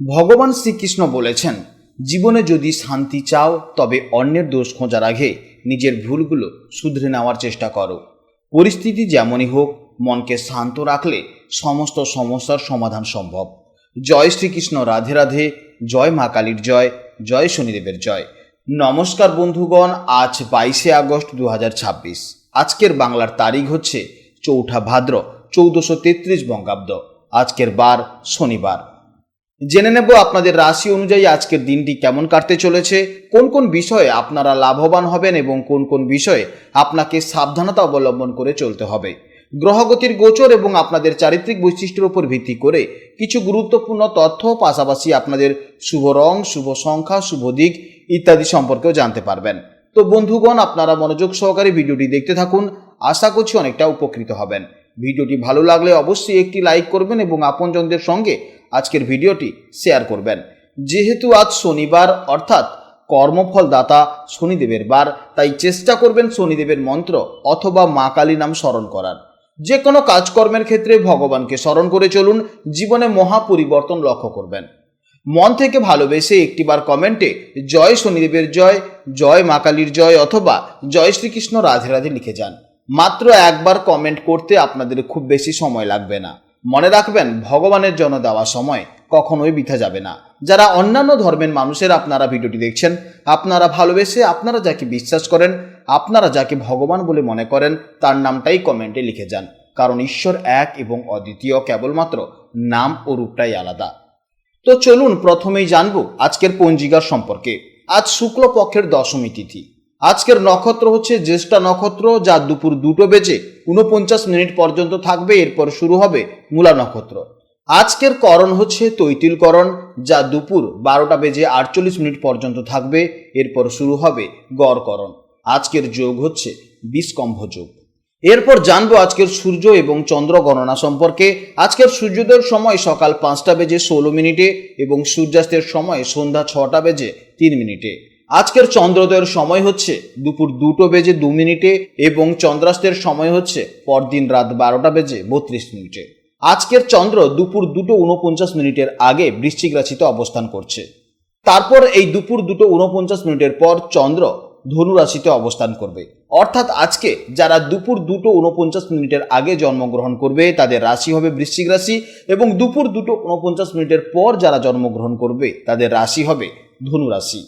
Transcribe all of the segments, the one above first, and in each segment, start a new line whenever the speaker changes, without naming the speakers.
ভগবান শ্রীকৃষ্ণ বলেছেন, জীবনে যদি শান্তি চাও তবে অন্যের দোষ খোঁজার আগে নিজের ভুলগুলো শুধরে নেওয়ার চেষ্টা করো। পরিস্থিতি যেমনই হোক, মনকে শান্ত রাখলে সমস্ত সমস্যার সমাধান সম্ভব। জয় শ্রীকৃষ্ণ, রাধে রাধে। জয় মা কালীর জয়, জয় শনিদেবের জয়। নমস্কার বন্ধুগণ, আজ 22শে আগস্ট 2026। আজকের বাংলার তারিখ হচ্ছে 4 ভাদ্র 1433 বঙ্গাব্দ। আজকের বার শনিবার। জেনে নেব আপনাদের রাশি অনুযায়ী আজকের দিনটি কেমন কাটতে চলেছে, কোন কোন বিষয়ে আপনারা লাভবান হবেন এবং কোন কোন বিষয়ে আপনাকে সাবধানতা অবলম্বন করে চলতে হবে। গ্রহগতির গোচর এবং আপনাদের চারিত্রিক বৈশিষ্ট্যের উপর ভিত্তি করে কিছু গুরুত্বপূর্ণ তথ্য, পাশাপাশি আপনাদের শুভ রং, শুভ সংখ্যা, শুভ দিক ইত্যাদি সম্পর্কেও জানতে পারবেন। তো বন্ধুগণ, আপনারা মনোযোগ সহকারে ভিডিওটি দেখতে থাকুন। আশা করছি অনেকটা উপকৃত হবেন। ভিডিওটি ভালো লাগলে অবশ্যই একটি লাইক করবেন এবং আপনজনদের সঙ্গে আজকের ভিডিওটি শেয়ার করবেন। যেহেতু আজ শনিবার, অর্থাৎ কর্মফল দাতা শনিদেবের বার, তাই চেষ্টা করবেন শনিদেবের মন্ত্র অথবা মা কালী নাম স্মরণ করার। যে কোনো কাজকর্মের ক্ষেত্রে ভগবানকে স্মরণ করে চলুন, জীবনে মহা পরিবর্তন লক্ষ্য করবেন। মন থেকে ভালোবেসে একটিবার কমেন্টে জয় শনিদেবের জয়, জয় মা কালীর জয় অথবা জয় শ্রীকৃষ্ণ রাধে রাধে লিখে যান। মাত্র একবার কমেন্ট করতে আপনাদের খুব বেশি সময় লাগবে না। মনে রাখবেন, ভগবানের জন্য দেওয়া সময় কখনোই বৃথা যাবে না। যারা অন্যান্য ধর্মের মানুষের আপনারা ভিডিওটি দেখছেন, আপনারা ভালোবেসে, আপনারা যাকে বিশ্বাস করেন, আপনারা যাকে ভগবান বলে মনে করেন, তার নামটাই কমেন্টে লিখে যান। কারণ ঈশ্বর এক এবং অদ্বিতীয়, কেবলমাত্র নাম ও রূপটাই আলাদা। তো চলুন প্রথমেই জানবো আজকের পঞ্জিকার সম্পর্কে। আজ শুক্লপক্ষের দশমী তিথি। আজকের নক্ষত্র হচ্ছে জ্যেষ্ঠা নক্ষত্র, যা দুপুর 2:49 পর্যন্ত থাকবে। এরপর শুরু হবে মূলা নক্ষত্র। আজকের করণ হচ্ছে তৈতিলকরণ, যা দুপুর 12:48 পর্যন্ত থাকবে। এরপর শুরু হবে গড়করণ। আজকের যোগ হচ্ছে বিষ্কম্ভ যোগ। এরপর জানবো আজকের সূর্য এবং চন্দ্র গণনা সম্পর্কে। আজকের সূর্যোদয়ের সময় সকাল 5:16 এবং সূর্যাস্তের সময় সন্ধ্যা 6:03। আজকের চন্দ্রোদয়ের সময় হচ্ছে দুপুর 2:02 এবং চন্দ্রাস্তের সময় হচ্ছে পরদিন রাত 12:32। আজকের চন্দ্র দুপুর 2:49 আগে বৃশ্চিক রাশিতে অবস্থান করছে। তারপর এই দুপুর 2:49 পর চন্দ্র ধনু রাশিতে অবস্থান করবে। অর্থাৎ আজকে যারা দুপুর 2:49 আগে জন্মগ্রহণ করবে তাদের রাশি হবে বৃশ্চিক রাশি, এবং দুপুর 2:49 পর যারা জন্মগ্রহণ করবে তাদের রাশি হবে ধনু রাশি।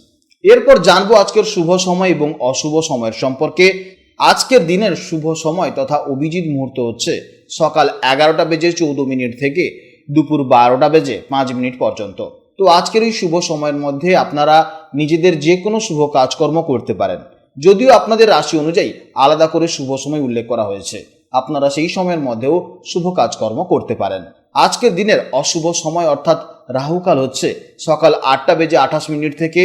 এরপর জানবো আজকের শুভ সময় এবং অশুভ সময়ের সম্পর্কে। আজকের দিনের শুভ সময় তথা অভিজিৎ মুহূর্ত হচ্ছে সকাল 11:14 থেকে দুপুর 12:05 পর্যন্ত। তো আজকের এই শুভ সময়ের মধ্যে আপনারা নিজেদের যে কোনো শুভ কাজকর্ম করতে পারেন। যদিও আপনাদের রাশি অনুযায়ী আলাদা করে শুভ সময় উল্লেখ করা হয়েছে, আপনারা সেই সময়ের মধ্যেও শুভ কাজকর্ম করতে পারেন। আজকের দিনের অশুভ সময় অর্থাৎ রাহুকাল হচ্ছে সকাল 8:28 থেকে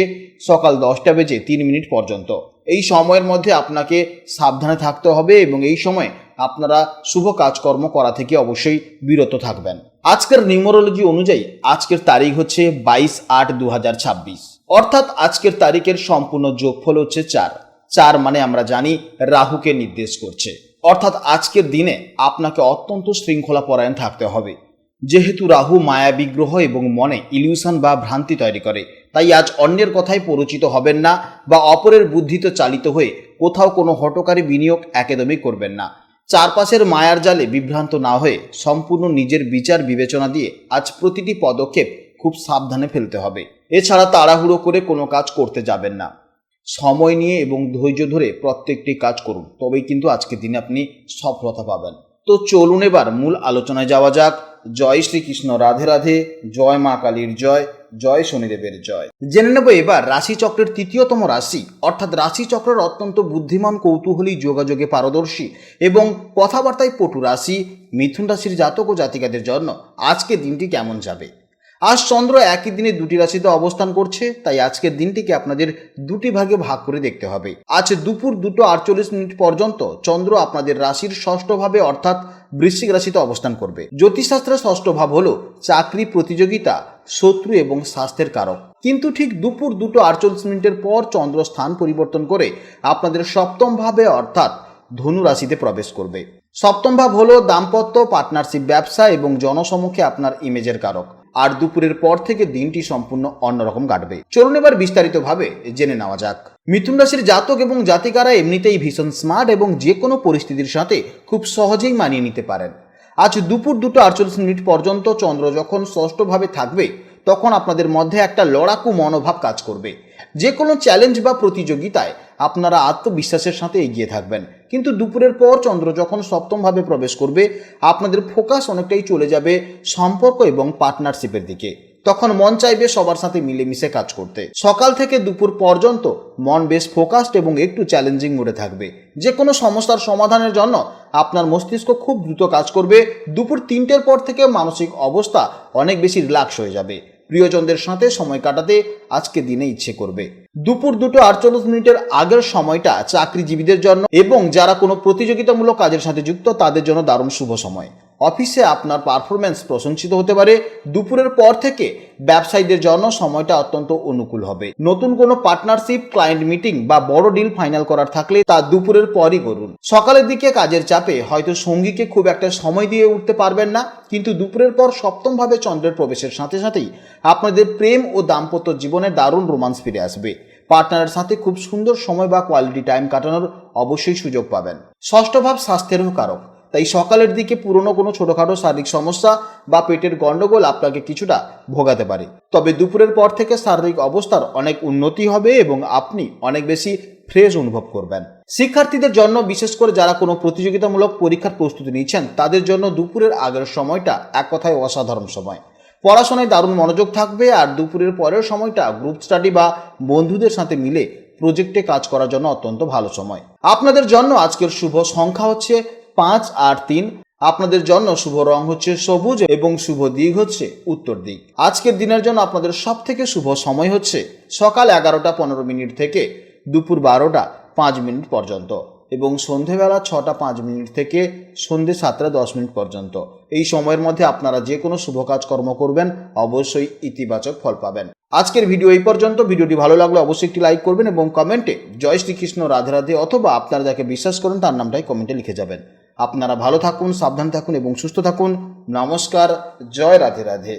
সকাল 10:03 পর্যন্ত। এই সময়ের মধ্যে আপনাকে সাবধানে থাকতে হবে এবং এই সময় আপনারা শুভ কাজকর্ম করা থেকে অবশ্যই বিরত থাকবেন। আজকের নিউমারোলজি অনুযায়ী আজকের তারিখ হচ্ছে 22/8/2026, অর্থাৎ আজকের তারিখের সম্পূর্ণ যোগফল হচ্ছে 4। 4 মানে আমরা জানি রাহুকে নির্দেশ করছে। অর্থাৎ আজকের দিনে আপনাকে অত্যন্ত শৃঙ্খলাপরায়ণ থাকতে হবে। যেহেতু রাহু মায়াবী গ্রহ এবং মনে ইলিউশন বা ভ্রান্তি তৈরি করে, তাই আজ অন্যের কথায় পরিচিত হবেন না বা অপরের বুদ্ধিতে চালিত হয়ে কোথাও কোনো হঠকারী বিনিয়োগ একদমই করবেন না। চারপাশের মায়ার জালে বিভ্রান্ত না হয়ে সম্পূর্ণ নিজের বিচার বিবেচনা দিয়ে আজ প্রতিটি পদক্ষেপ খুব সাবধানে ফেলতে হবে। এছাড়া তাড়াহুড়ো করে কোনো কাজ করতে যাবেন না। সময় নিয়ে এবং ধৈর্য ধরে প্রত্যেকটি কাজ করুন, তবেই কিন্তু আজকের দিনে আপনি সফলতা পাবেন। তো চলুন এবার মূল আলোচনায় যাওয়া যাক। জয় শ্রীকৃষ্ণ, রাধে রাধে। জয় মা কালীর জয়, জয় শনিদেবের জয়। জেনে নেব এবার রাশিচক্রের তৃতীয়তম রাশি, অর্থাৎ রাশিচক্রের অত্যন্ত বুদ্ধিমান, কৌতূহলী, যোগাযোগে পারদর্শী এবং কথাবার্তায় পটু রাশি মিথুন রাশির জাতক ও জাতিকাদের জন্য আজকের দিনটি কেমন যাবে। আজ চন্দ্র একই দিনে দুটি রাশিতে অবস্থান করছে, তাই আজকের দিনটিকে আপনাদের দুটি ভাগে ভাগ করে দেখতে হবে। আজ দুপুর 2:48 পর্যন্ত চন্দ্র আপনাদের রাশির ষষ্ঠ ভাবে অর্থাৎ বৃশ্চিক রাশিতে অবস্থান করবে। জ্যোতিষশাস্ত্রের ষষ্ঠ ভাব হলো চাকরি, প্রতিযোগিতা, শত্রু এবং স্বাস্থ্যের কারক। কিন্তু ঠিক দুপুর 2:48 পর চন্দ্র স্থান পরিবর্তন করে আপনাদের সপ্তম ভাবে অর্থাৎ ধনু রাশিতে প্রবেশ করবে। সপ্তম ভাব হলো দাম্পত্য, পার্টনারশিপ, ব্যবসা এবং জনসমক্ষে আপনার ইমেজের কারক। আর দুপুরের পর থেকে দিনটি সম্পূর্ণ অন্যরকম কাটবে। চলুন এবার বিস্তারিতভাবে জেনে নেওয়া যাক। মিথুন রাশির জাতক এবং জাতিকারা এমনিতেই ভীষণ স্মার্ট এবং যে কোনো পরিস্থিতির সাথে খুব সহজেই মানিয়ে নিতে পারেন। আজ দুপুর 2:48 পর্যন্ত চন্দ্র যখন ষষ্ঠভাবে থাকবে তখন আপনাদের মধ্যে একটা লড়াকু মনোভাব কাজ করবে। যে কোনো চ্যালেঞ্জ বা প্রতিযোগিতায় আপনারা আত্মবিশ্বাসের সাথে এগিয়ে থাকবেন, কিন্তু দুপুরের পর চন্দ্র যখন সপ্তমভাবে প্রবেশ করবে আপনাদের ফোকাস অনেকটাই চলে যাবে সম্পর্ক এবং পার্টনারশিপের দিকে। তখন মন চাইবে সবার সাথে মিলেমিশে কাজ করতে। সকাল থেকে দুপুর পর্যন্ত মন বেশ ফোকাসড এবং একটু চ্যালেঞ্জিং মোডে থাকবে। যে কোনো সমস্যার সমাধানের জন্য আপনার মস্তিষ্ক খুব দ্রুত কাজ করবে। দুপুর 3টের পর থেকে মানসিক অবস্থা অনেক বেশি রিল্যাক্স হয়ে যাবে। প্রিয়জনদের সাথে সময় কাটাতে আজকে দিনে ইচ্ছে করবে। দুপুর 2:48 আগের সময়টা চাকরিজীবীদের জন্য এবং যারা কোনো প্রতিযোগিতামূলক কাজের সাথে যুক্ত তাদের জন্য দারুণ শুভ সময়। অফিসে আপনার পারফরমেন্স প্রশংসিত হতে পারে। দুপুরের পর থেকে ব্যবসায়ীদের জন্য সময়টা অত্যন্ত অনুকূল হবে। নতুন কোনো পার্টনারশিপ, ক্লায়েন্ট মিটিং বা বড় ডিল ফাইনাল করার থাকলে তা দুপুরের পরই করুন। সকালের দিকে কাজের চাপে হয়তো সঙ্গীকে খুব একটা সময় দিয়ে উঠতে পারবেন না, কিন্তু দুপুরের পর সপ্তমভাবে চন্দ্রের প্রবেশের সাথে সাথেই আপনাদের প্রেম ও দাম্পত্য জীবনে দারুণ রোমান্স ফিরে আসবে। পার্টনারের সাথে খুব সুন্দর সময় বা কোয়ালিটি টাইম কাটানোর অবশ্যই সুযোগ পাবেন। ষষ্ঠ ভাব স্বাস্থ্যেরও কারক, তাই সকালের দিকে পুরনো কোনো ছোটোখাটো শারীরিক সমস্যা বা পেটের গন্ডগোল আপনাকে কিছুটা ভোগাতে পারে। তবে দুপুরের পর থেকে শারীরিক অবস্থার অনেক উন্নতি হবে এবং আপনি অনেক বেশি ফ্রেশ অনুভব করবেন। শিক্ষার্থীদের জন্য, বিশেষ করে যারা কোনো প্রতিযোগিতামূলক পরীক্ষার প্রস্তুতি নিচ্ছেন তাদের জন্য দুপুরের আগের সময়টা এক কথায় অসাধারণ সময়। পড়াশোনায় দারুণ মনোযোগ থাকবে। আর দুপুরের পরের সময়টা গ্রুপ স্টাডি বা বন্ধুদের সাথে মিলে প্রজেক্টে কাজ করার জন্য অত্যন্ত ভালো সময়। আপনাদের জন্য আজকের শুভ সংখ্যা হচ্ছে 5 আর 3। আপনাদের জন্য শুভ রং হচ্ছে সবুজ এবং শুভ দিক হচ্ছে উত্তর দিক। আজকের দিনের জন্য আপনাদের সব থেকে শুভ সময় হচ্ছে সকাল 11:15 থেকে দুপুর 12:05 পর্যন্ত এবং সন্ধেবেলা 6:05 থেকে সন্ধে 7:10 পর্যন্ত। এই সময়ের মধ্যে আপনারা যে কোনো শুভ কাজকর্ম করবেন অবশ্যই ইতিবাচক ফল পাবেন। আজকের ভিডিও এই পর্যন্ত। ভিডিওটি ভালো লাগলে অবশ্যই একটি লাইক করবেন এবং কমেন্টে জয় শ্রীকৃষ্ণ, রাধে রাধে অথবা আপনারা যাকে বিশ্বাস করেন তার নামটাই কমেন্টে লিখে যাবেন। আপনারা ভালো থাকুন, সাবধান থাকুন এবং সুস্থ থাকুন। নমস্কার, জয় রাধে রাধে।